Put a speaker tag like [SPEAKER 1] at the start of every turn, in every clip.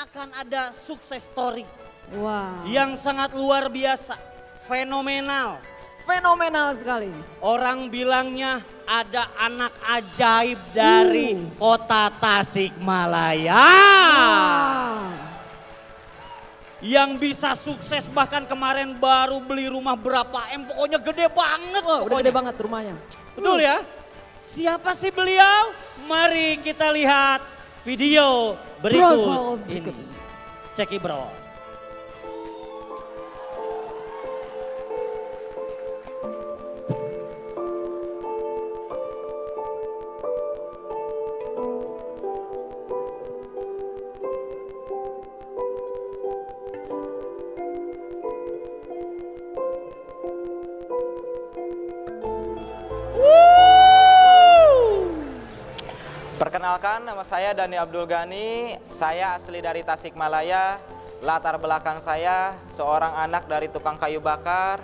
[SPEAKER 1] akan ada sukses story
[SPEAKER 2] Wow.
[SPEAKER 1] yang sangat luar biasa, fenomenal.
[SPEAKER 2] Fenomenal sekali.
[SPEAKER 1] Orang bilangnya ada anak ajaib dari kota Tasikmalaya.
[SPEAKER 2] Wow.
[SPEAKER 1] Yang bisa sukses bahkan kemarin baru beli rumah berapa M, pokoknya gede banget.
[SPEAKER 2] Wah, udah
[SPEAKER 1] pokoknya.
[SPEAKER 2] gede banget rumahnya.
[SPEAKER 1] Betul ya? Siapa sih beliau? Mari kita lihat video berikut
[SPEAKER 2] Profile
[SPEAKER 1] ini.
[SPEAKER 2] berikut.
[SPEAKER 1] Ceki bro.
[SPEAKER 3] Perkenalkan, nama saya Dani Abdul Ghani, saya asli dari Tasikmalaya. Latar belakang saya seorang anak dari tukang kayu bakar.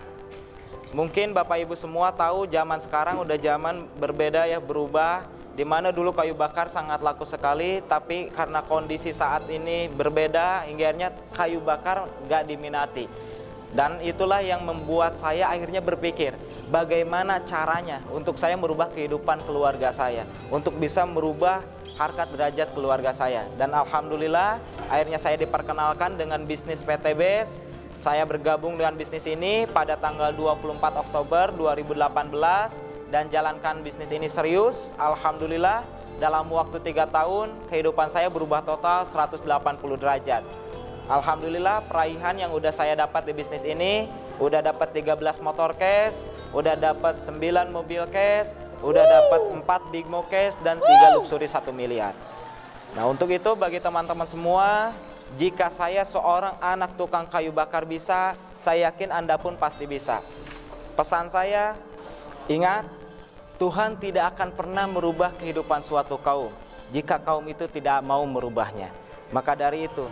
[SPEAKER 3] Mungkin Bapak Ibu semua tahu zaman sekarang udah zaman berbeda ya, berubah. Dimana dulu kayu bakar sangat laku sekali, tapi karena kondisi saat ini berbeda, hingga kayu bakar gak diminati. Dan itulah yang membuat saya akhirnya berpikir, bagaimana caranya untuk saya merubah kehidupan keluarga saya, untuk bisa merubah harkat derajat keluarga saya. Dan alhamdulillah akhirnya saya diperkenalkan dengan bisnis PT BES. Saya bergabung dengan bisnis ini pada tanggal 24 Oktober 2018 dan jalankan bisnis ini serius. Alhamdulillah dalam waktu 3 tahun kehidupan saya berubah total 180 derajat. Alhamdulillah peraihan yang udah saya dapat di bisnis ini, udah dapat 13 motor cash, udah dapat 9 mobil cash, udah dapat 4 big mo cash dan 3 luxury 1 miliar. Nah, untuk itu bagi teman-teman semua, jika saya seorang anak tukang kayu bakar bisa, saya yakin Anda pun pasti bisa. Pesan saya, ingat, Tuhan tidak akan pernah merubah kehidupan suatu kaum jika kaum itu tidak mau merubahnya. Maka dari itu,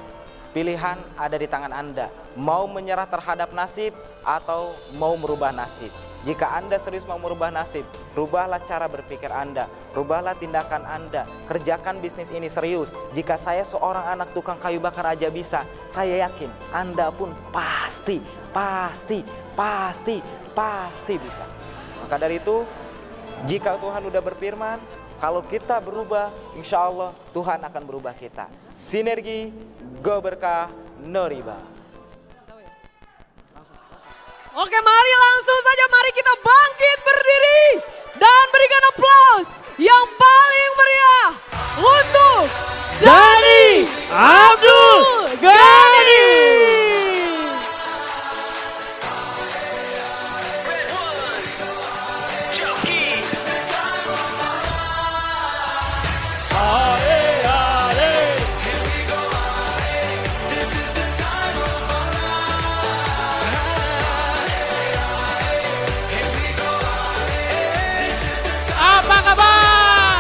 [SPEAKER 3] pilihan ada di tangan Anda, mau menyerah terhadap nasib atau mau merubah nasib. Jika Anda serius mau merubah nasib, rubahlah cara berpikir Anda, rubahlah tindakan Anda, kerjakan bisnis ini serius. Jika saya seorang anak tukang kayu bakar aja bisa, saya yakin Anda pun pasti bisa. Maka dari itu, jika Tuhan udah berfirman, kalau kita berubah, insya Allah Tuhan akan berubah kita. Sinergi, go berkah, no riba.
[SPEAKER 2] Oke, mari langsung saja, mari kita bangkit berdiri dan berikan aplaus yang paling meriah untuk
[SPEAKER 1] Dani Abdul Ghani. Apa kabar?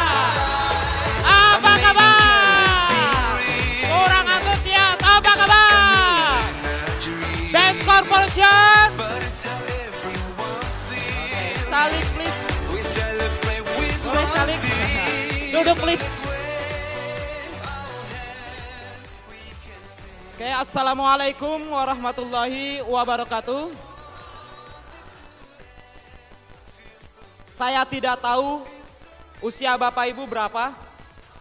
[SPEAKER 1] Apa kabar? Kurang antusias, apa kabar? Best Corporation. Salik please. Boleh salik? Duduk please. Oke, assalamualaikum warahmatullahi wabarakatuh. Saya tidak tahu usia Bapak Ibu berapa,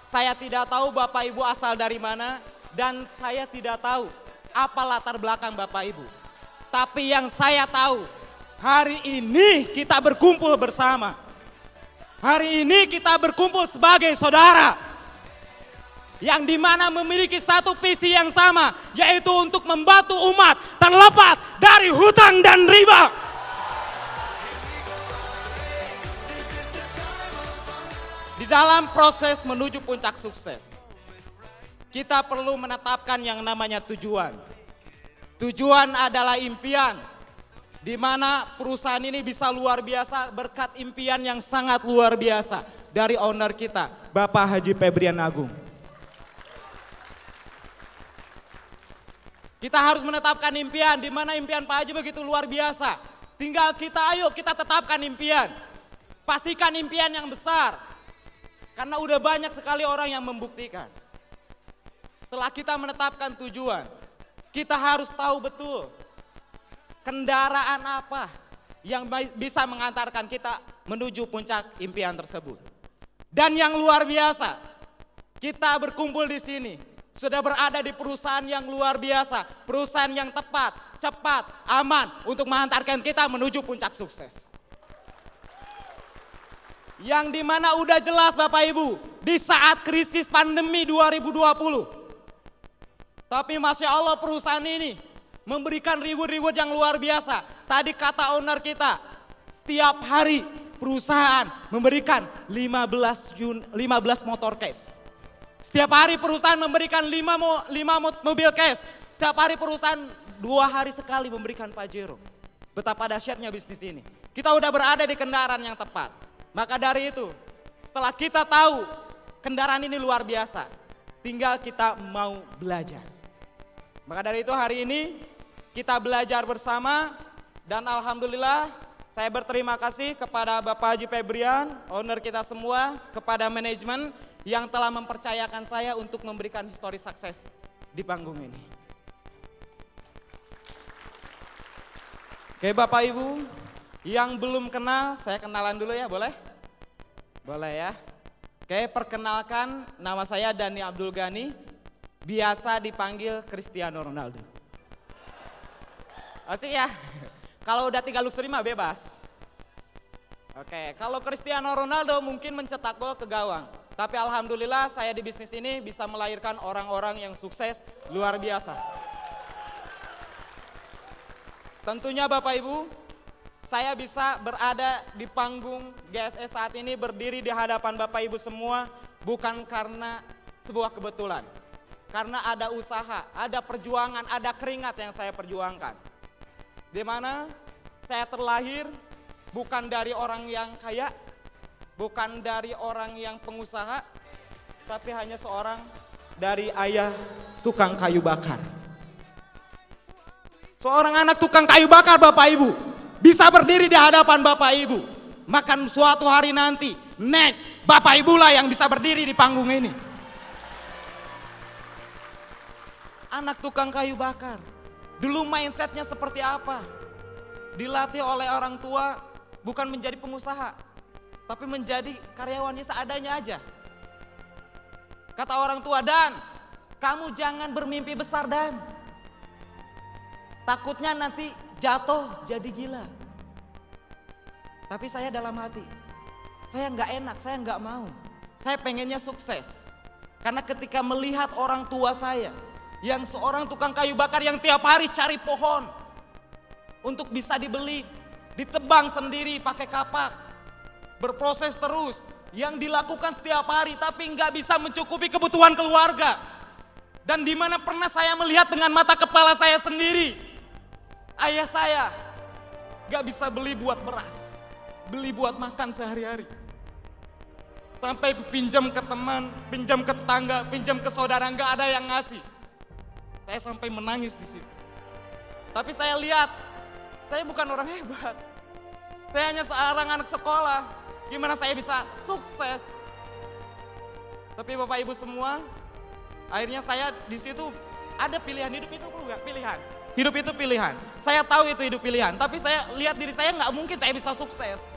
[SPEAKER 1] saya tidak tahu Bapak Ibu asal dari mana, dan saya tidak tahu apa latar belakang Bapak Ibu. Tapi yang saya tahu, hari ini kita berkumpul bersama. Hari ini kita berkumpul sebagai saudara. Yang dimana memiliki satu visi yang sama, yaitu untuk membantu umat terlepas dari hutang dan riba. Di dalam proses menuju puncak sukses, kita perlu menetapkan yang namanya tujuan. Tujuan adalah impian, di mana perusahaan ini bisa luar biasa berkat impian yang sangat luar biasa dari owner kita, Bapak Haji Febrian Agung. Kita harus menetapkan impian, di mana impian Pak Haji begitu luar biasa. Tinggal ayo kita tetapkan impian. Pastikan impian yang besar. Karena udah banyak sekali orang yang membuktikan. setelah kita menetapkan tujuan, kita harus tahu betul kendaraan apa yang bisa mengantarkan kita menuju puncak impian tersebut. Dan yang luar biasa, kita berkumpul di sini, sudah berada di perusahaan yang luar biasa, perusahaan yang tepat, cepat, aman untuk mengantarkan kita menuju puncak sukses. Yang dimana udah jelas Bapak Ibu, di saat krisis pandemi 2020. Tapi Masya Allah perusahaan ini memberikan reward yang luar biasa. Tadi kata owner kita, setiap hari perusahaan memberikan 15 motor cash. Setiap hari perusahaan memberikan 5 mobil cash. Setiap hari perusahaan 2 hari sekali memberikan Pajero. Betapa dahsyatnya bisnis ini. Kita udah berada di kendaraan yang tepat. Maka dari itu, setelah kita tahu kendaraan ini luar biasa, tinggal kita mau belajar. Maka dari itu hari ini kita belajar bersama dan alhamdulillah saya berterima kasih kepada Bapak Haji Febrian, owner kita semua, kepada manajemen yang telah mempercayakan saya untuk memberikan histori sukses di panggung ini. Oke Bapak Ibu, yang belum kenal saya kenalan dulu ya, boleh? Boleh ya. Oke, perkenalkan nama saya Dani Abdul Ghani. Biasa dipanggil Cristiano Ronaldo. Asik ya. Kalau udah 3 luxury mah bebas. Oke, kalau Cristiano Ronaldo mungkin mencetak gol ke gawang. Tapi alhamdulillah saya di bisnis ini bisa melahirkan orang-orang yang sukses luar biasa. Tentunya Bapak Ibu, saya bisa berada di panggung GSS saat ini, berdiri di hadapan Bapak Ibu semua bukan karena sebuah kebetulan. Karena ada usaha, ada perjuangan, ada keringat yang saya perjuangkan. Di mana saya terlahir bukan dari orang yang kaya, bukan dari orang yang pengusaha, tapi hanya seorang dari ayah tukang kayu bakar. Seorang anak tukang kayu bakar Bapak Ibu, bisa berdiri di hadapan Bapak Ibu. Maka suatu hari nanti, next, Bapak Ibu lah yang bisa berdiri di panggung ini. Anak tukang kayu bakar, dulu mindsetnya seperti apa? Dilatih oleh orang tua bukan menjadi pengusaha, tapi menjadi karyawannya seadanya aja. Kata orang tua, Dan, kamu jangan bermimpi besar Dan. Takutnya nanti jatuh jadi gila. Tapi saya dalam hati, saya nggak enak, saya nggak mau. Saya pengennya sukses. Karena ketika melihat orang tua saya, yang seorang tukang kayu bakar yang tiap hari cari pohon untuk bisa dibeli, ditebang sendiri pakai kapak, berproses terus, yang dilakukan setiap hari tapi nggak bisa mencukupi kebutuhan keluarga. Dan dimana pernah saya melihat dengan mata kepala saya sendiri, ayah saya nggak bisa beli buat beras, beli buat makan sehari-hari. Sampai pinjam ke teman, pinjam ke tetangga, pinjam ke saudara, nggak ada yang ngasih. Saya sampai menangis di situ. Tapi saya lihat, saya bukan orang hebat. Saya hanya seorang anak sekolah. Gimana saya bisa sukses? Tapi Bapak Ibu semua, akhirnya saya di situ ada pilihan. Hidup itu pilihan. Hidup itu pilihan. Saya tahu itu hidup pilihan. Tapi saya lihat diri saya nggak mungkin saya bisa sukses.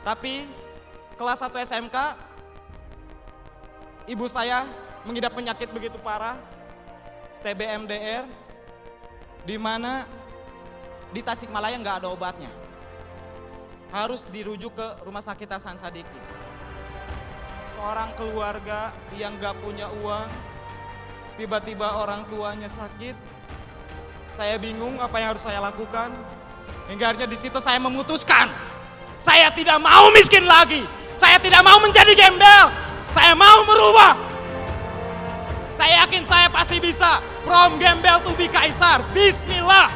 [SPEAKER 1] Tapi kelas 1 SMK, ibu saya mengidap penyakit begitu parah. TBMDR, di mana di Tasikmalaya nggak ada obatnya, harus dirujuk ke Rumah Sakit Hasan Sadikin. Seorang keluarga yang nggak punya uang, tiba-tiba orang tuanya sakit, saya bingung apa yang harus saya lakukan. Hingga akhirnya di situ saya memutuskan, saya tidak mau miskin lagi, saya tidak mau menjadi gembel, saya mau merubah. Saya yakin saya pasti bisa. From gembel to be kaisar. Bismillah.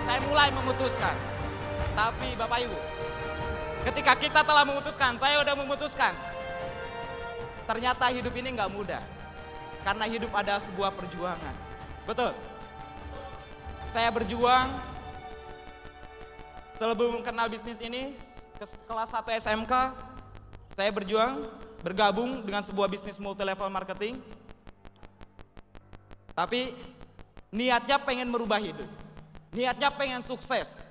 [SPEAKER 1] Saya mulai memutuskan. Tapi Bapak Ibu, ketika kita telah memutuskan, saya udah memutuskan. Ternyata hidup ini nggak mudah. Karena hidup ada sebuah perjuangan. Betul. Saya berjuang sebelum kenal bisnis ini, kelas 1 SMK, saya berjuang bergabung dengan sebuah bisnis multi level marketing. Tapi niatnya pengen merubah hidup. Niatnya pengen sukses.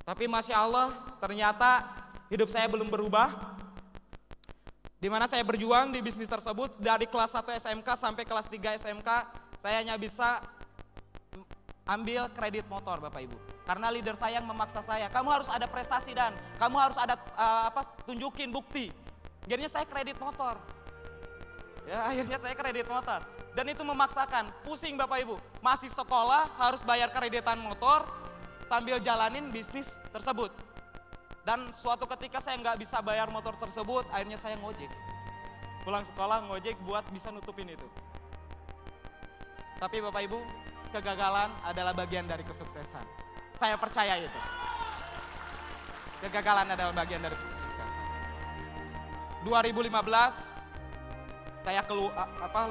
[SPEAKER 1] Tapi Masya Allah ternyata hidup saya belum berubah. Dimana saya berjuang di bisnis tersebut dari kelas 1 SMK sampai kelas 3 SMK. Saya hanya bisa ambil kredit motor Bapak Ibu. Karena leader saya yang memaksa saya, kamu harus ada prestasi dan kamu harus ada tunjukin bukti. Akhirnya saya kredit motor. Ya, akhirnya saya kredit motor. Dan itu memaksakan, pusing Bapak Ibu. Masih sekolah harus bayar kreditan motor sambil jalanin bisnis tersebut. Dan suatu ketika saya nggak bisa bayar motor tersebut, akhirnya saya ngojek. Pulang sekolah ngojek buat bisa nutupin itu. Tapi Bapak Ibu, kegagalan adalah bagian dari kesuksesan. Saya percaya itu. Kegagalan adalah bagian dari kesuksesan. 2015 saya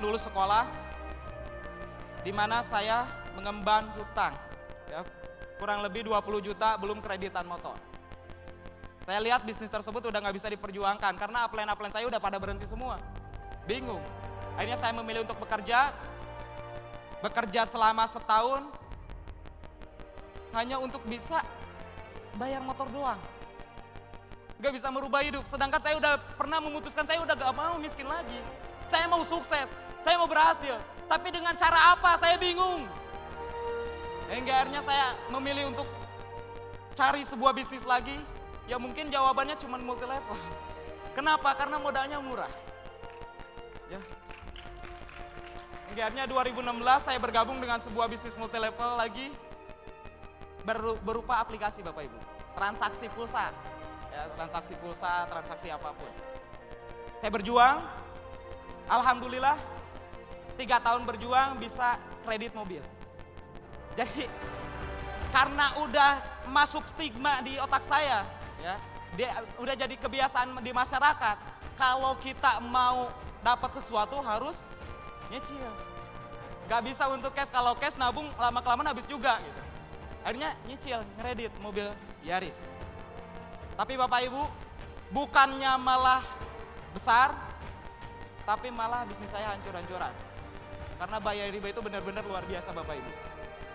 [SPEAKER 1] lulus sekolah, di mana saya mengemban hutang, ya, kurang lebih 20 juta belum kreditan motor. Saya lihat bisnis tersebut udah nggak bisa diperjuangkan karena upline saya udah pada berhenti semua. Bingung. Akhirnya saya memilih untuk bekerja selama setahun hanya untuk bisa bayar motor doang. Gak bisa merubah hidup. Sedangkan saya udah pernah memutuskan saya udah gak mau miskin lagi. Saya mau sukses, saya mau berhasil. Tapi dengan cara apa? Saya bingung. Hingga akhirnya saya memilih untuk cari sebuah bisnis lagi. Ya mungkin jawabannya cuma multi level. Kenapa? Karena modalnya murah. Ya. Hingga akhirnya 2016 saya bergabung dengan sebuah bisnis multi level lagi. Berupa aplikasi Bapak Ibu. Transaksi pulsa. Ya, transaksi pulsa, transaksi apapun. Saya berjuang, alhamdulillah 3 tahun berjuang bisa kredit mobil. Jadi karena udah masuk stigma di otak saya, ya, udah jadi kebiasaan di masyarakat. Kalau kita mau dapat sesuatu harus nyicil. Gak bisa untuk cash, kalau cash nabung lama-kelamaan habis juga gitu. Akhirnya nyicil, kredit mobil Yaris. Tapi Bapak Ibu, bukannya malah besar, tapi malah bisnis saya hancur-hancuran. Karena bayar riba itu benar-benar luar biasa Bapak Ibu.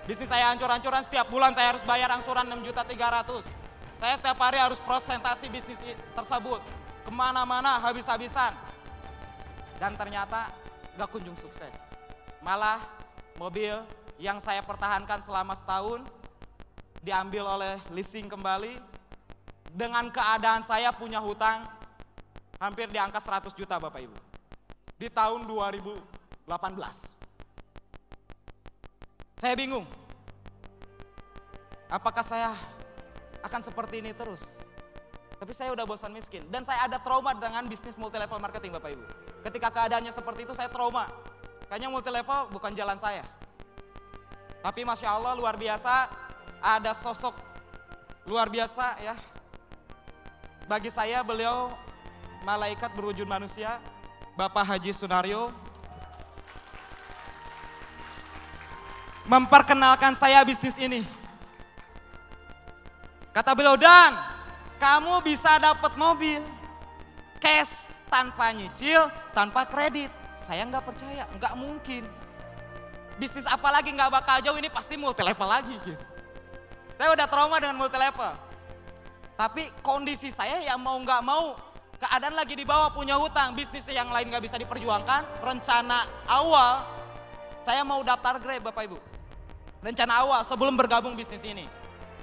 [SPEAKER 1] Bisnis saya hancur-hancuran, setiap bulan saya harus bayar angsuran 6.300.000. Saya setiap hari harus presentasi bisnis tersebut. Kemana-mana habis-habisan. Dan ternyata gak kunjung sukses. Malah mobil yang saya pertahankan selama setahun diambil oleh leasing kembali. Dengan keadaan saya punya hutang hampir di angka 100 juta Bapak Ibu. Di tahun 2018. Saya bingung. Apakah saya akan seperti ini terus? Tapi saya udah bosan miskin. Dan saya ada trauma dengan bisnis multi level marketing Bapak Ibu. Ketika keadaannya seperti itu saya trauma. Kayaknya multi level bukan jalan saya. Tapi Masya Allah luar biasa. Ada sosok luar biasa ya. Bagi saya beliau malaikat berwujud manusia, Bapak Haji Sunario. Memperkenalkan saya bisnis ini. Kata beliau, Dan, kamu bisa dapat mobil cash tanpa nyicil, tanpa kredit. Saya nggak percaya, nggak mungkin. Bisnis apa lagi nggak bakal jauh, ini pasti multi level lagi. Gitu. Saya udah trauma dengan multi level. Tapi kondisi saya yang mau nggak mau, keadaan lagi di bawah punya hutang, bisnis yang lain nggak bisa diperjuangkan. Rencana awal, saya mau daftar Grab Bapak Ibu. Rencana awal sebelum bergabung bisnis ini.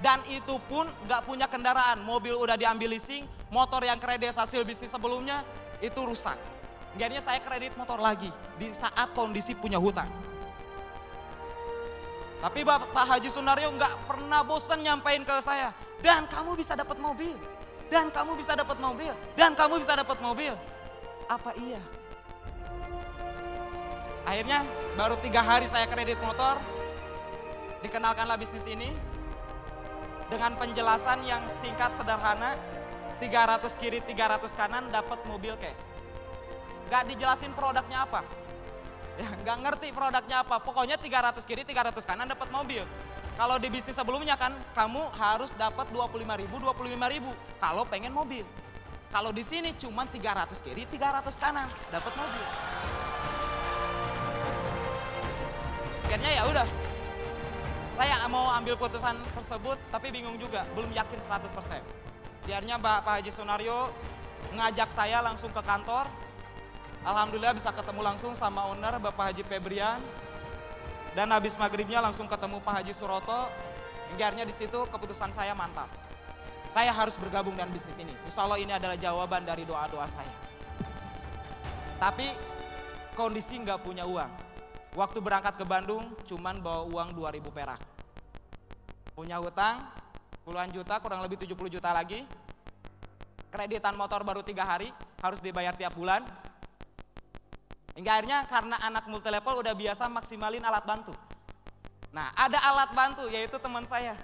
[SPEAKER 1] Dan itu pun nggak punya kendaraan, mobil udah diambil leasing, motor yang kredit hasil bisnis sebelumnya itu rusak. Akhirnya saya kredit motor lagi di saat kondisi punya hutang. Tapi Pak Haji Sunario nggak pernah bosan nyampein ke saya, Dan kamu bisa dapat mobil, Dan kamu bisa dapat mobil, Dan kamu bisa dapat mobil. Apa iya? Akhirnya baru 3 hari saya kredit motor, dikenalkanlah bisnis ini dengan penjelasan yang singkat sederhana, 300 kiri 300 kanan dapat mobil cash. Gak dijelasin produknya apa. Ya, nggak ngerti produknya apa, pokoknya 300 kiri 300 kanan dapat mobil. Kalau di bisnis sebelumnya kan kamu harus dapat 25.000 kalau pengen mobil. Kalau di sini cuma 300 kiri 300 kanan dapat mobil. Akhirnya ya udah, saya mau ambil putusan tersebut tapi bingung juga, belum yakin 100%. Akhirnya Pak Haji Sunario ngajak saya langsung ke kantor. Alhamdulillah bisa ketemu langsung sama owner Bapak Haji Febrian. Dan habis maghribnya langsung ketemu Pak Haji Suroto. Hingga akhirnya di situ keputusan saya mantap. Saya harus bergabung dengan bisnis ini. Insya Allah ini adalah jawaban dari doa-doa saya. Tapi kondisi nggak punya uang. Waktu berangkat ke Bandung cuman bawa uang 2.000 perak. Punya hutang puluhan juta, kurang lebih 70 juta lagi. Kreditan motor baru 3 hari, harus dibayar tiap bulan. Hingga akhirnya karena anak multilevel udah biasa maksimalin alat bantu. Nah, ada alat bantu yaitu teman saya,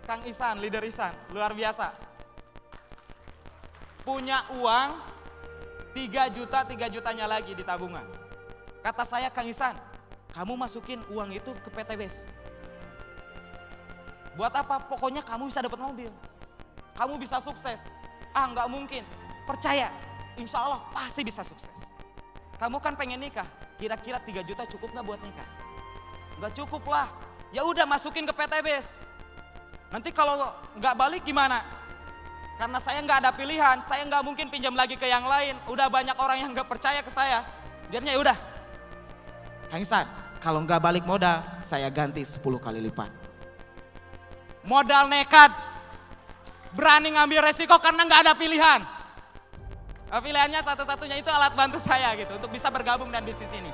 [SPEAKER 1] Kang Isan, leader Isan, luar biasa. Punya uang 3 juta, 3 jutanya lagi di tabungan. Kata saya, Kang Isan, kamu masukin uang itu ke PTBS. Buat apa? Pokoknya kamu bisa dapat mobil. Kamu bisa sukses. Ah, nggak mungkin. Percaya, insya Allah pasti bisa sukses. Kamu kan pengen nikah, kira-kira 3 juta cukup nggak buat nikah? Nggak cukup lah. Ya udah masukin ke PTBS. Nanti kalau nggak balik gimana? Karena saya nggak ada pilihan, saya nggak mungkin pinjam lagi ke yang lain. Udah banyak orang yang nggak percaya ke saya. Jadinya ya udah, Kang Ihsan, kalau nggak balik modal, saya ganti 10 kali lipat. Modal nekat, berani ngambil resiko karena nggak ada pilihan. Pilihannya satu-satunya itu alat bantu saya gitu untuk bisa bergabung dengan bisnis ini.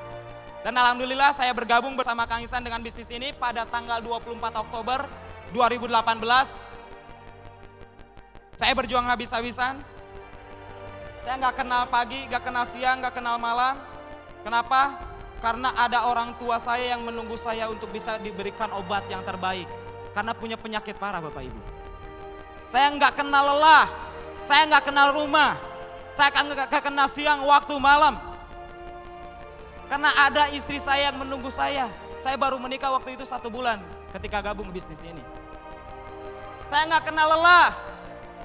[SPEAKER 1] Dan alhamdulillah saya bergabung bersama Kang Ihsan dengan bisnis ini pada tanggal 24 Oktober 2018. Saya berjuang habis-habisan. Saya nggak kenal pagi, nggak kenal siang, nggak kenal malam. Kenapa? Karena ada orang tua saya yang menunggu saya untuk bisa diberikan obat yang terbaik. Karena punya penyakit parah Bapak Ibu. Saya nggak kenal lelah, saya nggak kenal rumah. Saya nggak kenal siang, waktu, malam. Karena ada istri saya yang menunggu saya. Saya baru menikah waktu itu 1 bulan ketika gabung bisnis ini. Saya nggak kenal lelah.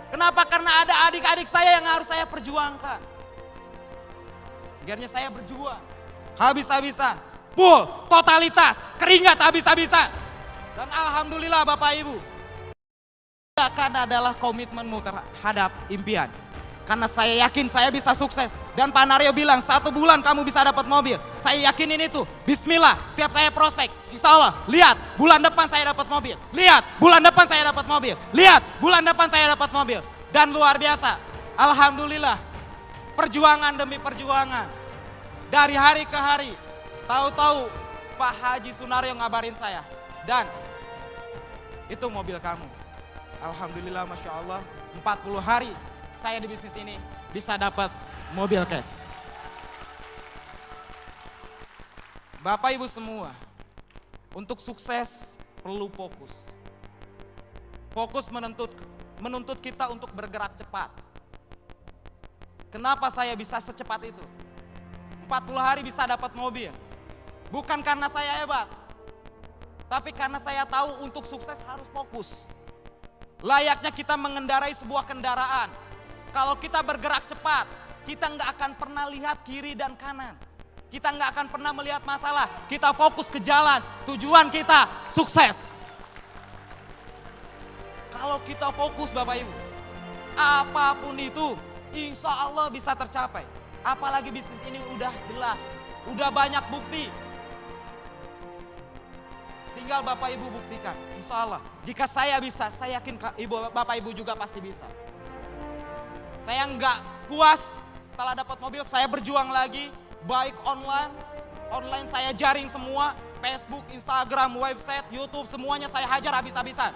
[SPEAKER 1] Kenapa? Karena ada adik-adik saya yang harus saya perjuangkan. Akhirnya saya berjuang. Habis-habisan. Full, totalitas, keringat habis-habisan. Dan alhamdulillah Bapak Ibu. Akan adalah komitmenmu terhadap impian. Karena saya yakin saya bisa sukses. Dan Pak Naryo bilang 1 bulan kamu bisa dapat mobil. Saya yakinin itu. Bismillah, setiap saya prospek. Insya Allah, lihat bulan depan saya dapat mobil. Lihat bulan depan saya dapat mobil. Lihat bulan depan saya dapat mobil. Dan luar biasa. Alhamdulillah. Perjuangan demi perjuangan. Dari hari ke hari. Tahu-tahu Pak Haji Sunario ngabarin saya. Dan itu mobil kamu. Alhamdulillah, Masya Allah. 40 hari. Saya di bisnis ini bisa dapat mobil cash. Bapak Ibu semua, untuk sukses perlu fokus. Fokus menuntut kita untuk bergerak cepat. Kenapa saya bisa secepat itu? 40 hari bisa dapat mobil. Bukan karena saya hebat, tapi karena saya tahu untuk sukses harus fokus. Layaknya kita mengendarai sebuah kendaraan. Kalau kita bergerak cepat, kita nggak akan pernah lihat kiri dan kanan. Kita nggak akan pernah melihat masalah. Kita fokus ke jalan. Tujuan kita sukses. Kalau kita fokus Bapak Ibu, apapun itu, insya Allah bisa tercapai. Apalagi bisnis ini udah jelas, udah banyak bukti. Tinggal Bapak Ibu buktikan, insya Allah. Jika saya bisa, saya yakin Bapak Ibu juga pasti bisa. Saya nggak puas setelah dapat mobil, saya berjuang lagi, baik online saya jaring semua, Facebook, Instagram, website, YouTube, semuanya saya hajar habis-habisan.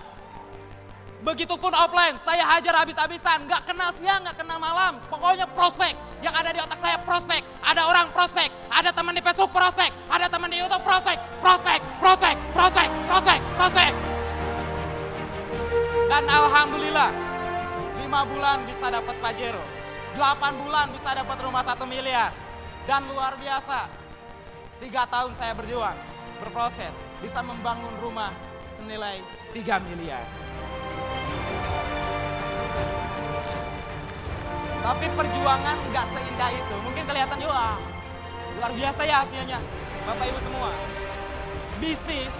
[SPEAKER 1] Begitupun offline, saya hajar habis-habisan, nggak kenal siang, nggak kenal malam, pokoknya prospek. Yang ada di otak saya prospek, ada orang prospek, ada teman di Facebook prospek, ada teman di YouTube prospek. Dan alhamdulillah, 5 bulan bisa dapat Pajero, 8 bulan bisa dapat rumah 1 miliar. Dan luar biasa, 3 tahun saya berjuang, berproses, bisa membangun rumah senilai 3 miliar. Tapi perjuangan nggak seindah itu. Mungkin kelihatan, wah luar biasa ya hasilnya. Bapak Ibu semua, bisnis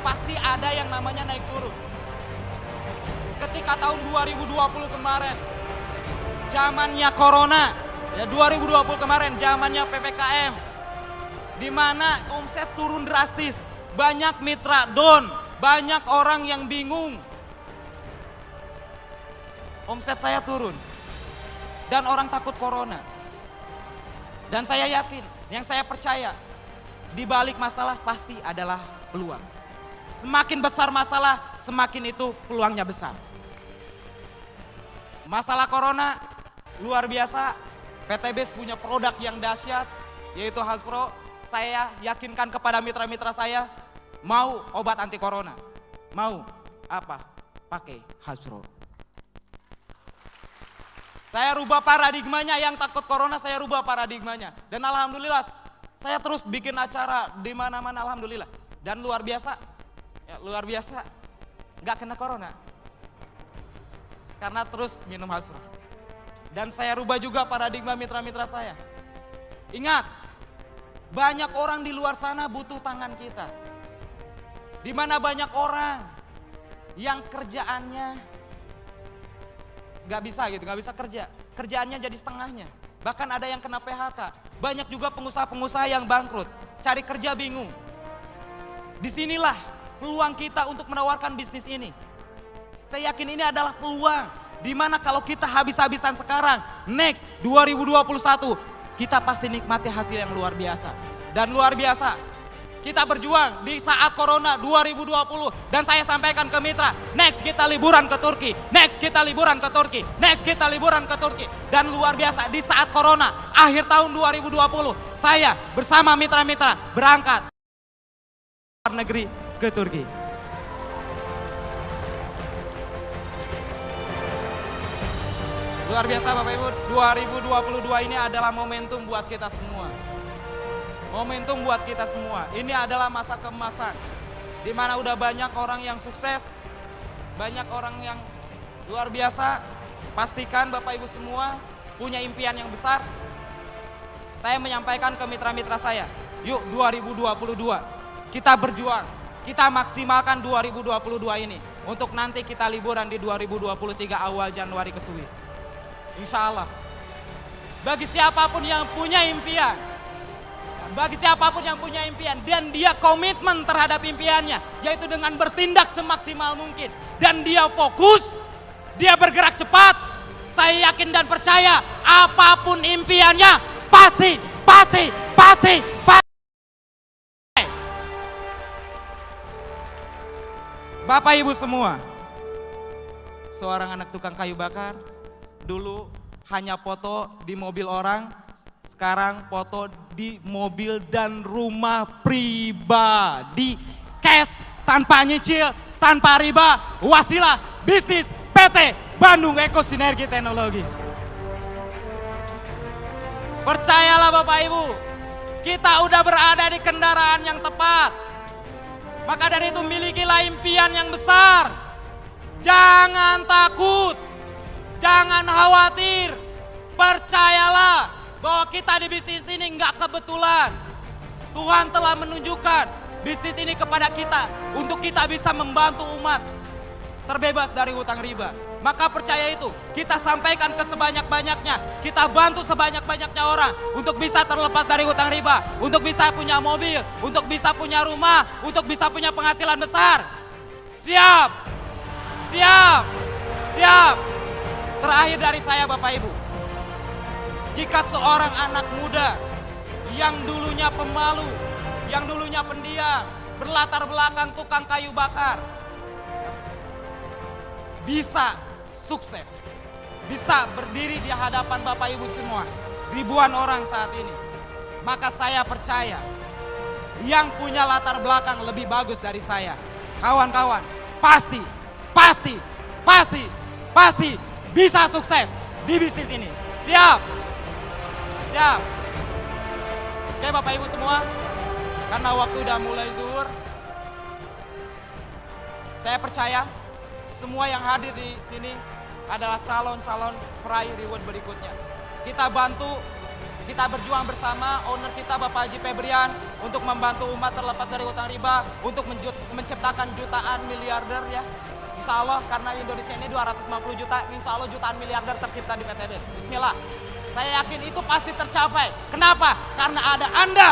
[SPEAKER 1] pasti ada yang namanya naik turun. Ketika tahun 2020 kemarin, zamannya corona, ya 2020 kemarin zamannya PPKM, di mana omset turun drastis, banyak mitra down, banyak orang yang bingung. Omset saya turun dan orang takut corona. Dan saya yakin, yang saya percaya, di balik masalah pasti adalah peluang. Semakin besar masalah, semakin itu peluangnya besar. Masalah corona luar biasa. PTBS punya produk yang dahsyat, yaitu Hasbro. Saya yakinkan kepada mitra-mitra saya, mau obat anti corona, mau apa? Pakai Hasbro. Saya rubah paradigmanya, yang takut corona saya rubah paradigmanya. Dan alhamdulillah saya terus bikin acara di mana-mana, alhamdulillah. Dan luar biasa, ya luar biasa, nggak kena corona. Karena terus minum Hasbro. Dan saya rubah juga paradigma mitra-mitra saya. Ingat, banyak orang di luar sana butuh tangan kita. Di mana banyak orang yang kerjaannya nggak bisa kerja. Kerjaannya jadi setengahnya. Bahkan ada yang kena PHK. Banyak juga pengusaha-pengusaha yang bangkrut. Cari kerja bingung. Disinilah peluang kita untuk menawarkan bisnis ini. Saya yakin ini adalah peluang. Dimana kalau kita habis-habisan sekarang, next 2021, kita pasti nikmati hasil yang luar biasa. Dan luar biasa, kita berjuang di saat corona 2020. Dan saya sampaikan ke mitra, next kita liburan ke Turki, next kita liburan ke Turki, next kita liburan ke Turki. Dan luar biasa, di saat corona, akhir tahun 2020, saya bersama mitra-mitra berangkat ke luar negeri, ke Turki. Luar biasa Bapak Ibu, 2022 ini adalah momentum buat kita semua. Momentum buat kita semua. Ini adalah masa keemasan. Di mana udah banyak orang yang sukses, banyak orang yang luar biasa. Pastikan Bapak Ibu semua punya impian yang besar. Saya menyampaikan ke mitra-mitra saya, yuk 2022 kita berjuang. Kita maksimalkan 2022 ini. Untuk nanti kita liburan di 2023 awal Januari ke Swiss. Insya Allah. Bagi siapapun yang punya impian, dan dia komitmen terhadap impiannya, yaitu dengan bertindak semaksimal mungkin, dan dia fokus, dia bergerak cepat, saya yakin dan percaya apapun impiannya pasti. Bapak Ibu semua, seorang anak tukang kayu bakar, dulu hanya foto di mobil orang, sekarang foto di mobil dan rumah pribadi. Cash, tanpa nyicil, tanpa riba, wasilah bisnis PT Bandung Eko Sinergi Teknologi. Percayalah Bapak Ibu, kita udah berada di kendaraan yang tepat. Maka dari itu milikilah impian yang besar. Jangan takut. Jangan khawatir, percayalah bahwa kita di bisnis ini nggak kebetulan. Tuhan telah menunjukkan bisnis ini kepada kita untuk kita bisa membantu umat terbebas dari hutang riba. Maka percaya itu, kita sampaikan ke sebanyak-banyaknya, kita bantu sebanyak-banyaknya orang untuk bisa terlepas dari hutang riba, untuk bisa punya mobil, untuk bisa punya rumah, untuk bisa punya penghasilan besar. Siap. Terakhir dari saya Bapak Ibu, jika seorang anak muda yang dulunya pemalu, yang dulunya pendiam, berlatar belakang tukang kayu bakar, bisa sukses, bisa berdiri di hadapan Bapak Ibu semua, ribuan orang saat ini, maka saya percaya yang punya latar belakang lebih bagus dari saya, kawan-kawan, pasti bisa sukses di bisnis ini. Siap. Oke Bapak Ibu semua, karena waktu udah mulai zuhur, saya percaya semua yang hadir di sini adalah calon-calon peraih reward berikutnya. Kita bantu kita berjuang bersama owner kita Bapak Haji Febrian untuk membantu umat terlepas dari utang riba, untuk menciptakan jutaan miliarder ya. Insya Allah karena Indonesia ini 250 juta, insya Allah jutaan miliarder tercipta di PT BES. Bismillah. Saya yakin itu pasti tercapai. Kenapa? Karena ada Anda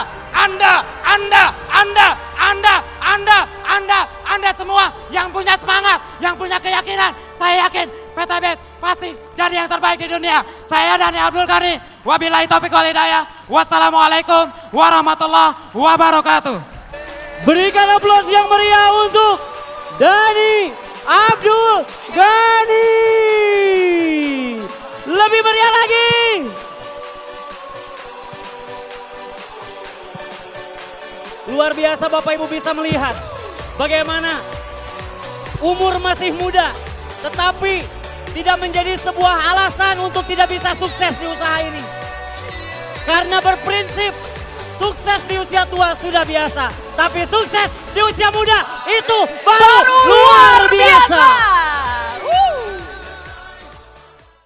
[SPEAKER 1] semua yang punya semangat, yang punya keyakinan. Saya yakin PT BES pasti jadi yang terbaik di dunia. Saya Dani Abdul Ghani. Wabillahi taufiq wal hidayah. Wassalamualaikum warahmatullahi wabarakatuh.
[SPEAKER 4] Berikan aplaus yang meriah untuk Dani Abdul Ghani. Lebih meriah lagi. Luar biasa Bapak Ibu bisa melihat bagaimana umur masih muda tetapi tidak menjadi sebuah alasan untuk tidak bisa sukses di usaha ini. Karena berprinsip sukses di usia tua sudah biasa, tapi sukses di usia muda itu baru luar